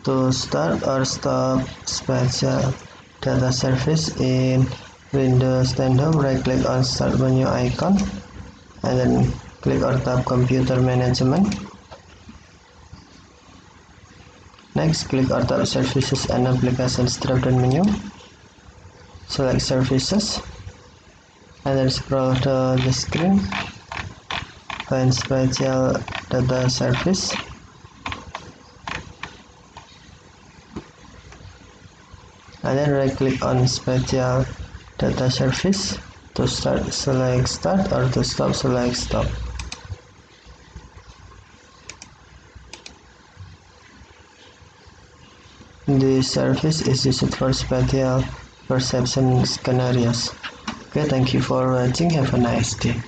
To start or stop Spatial Data Service in Windows 10 Home, right-click on Start menu icon and then click or tap Computer Management. Next, click or tap Services and Applications drop-down menu. Select Services and then scroll to the screen. Find Spatial Data Service. And then right click on Spatial Data Service. To start, select Start, or to stop, select Stop. This service is used for spatial perception scenarios. Okay, thank you for watching. Have a nice day.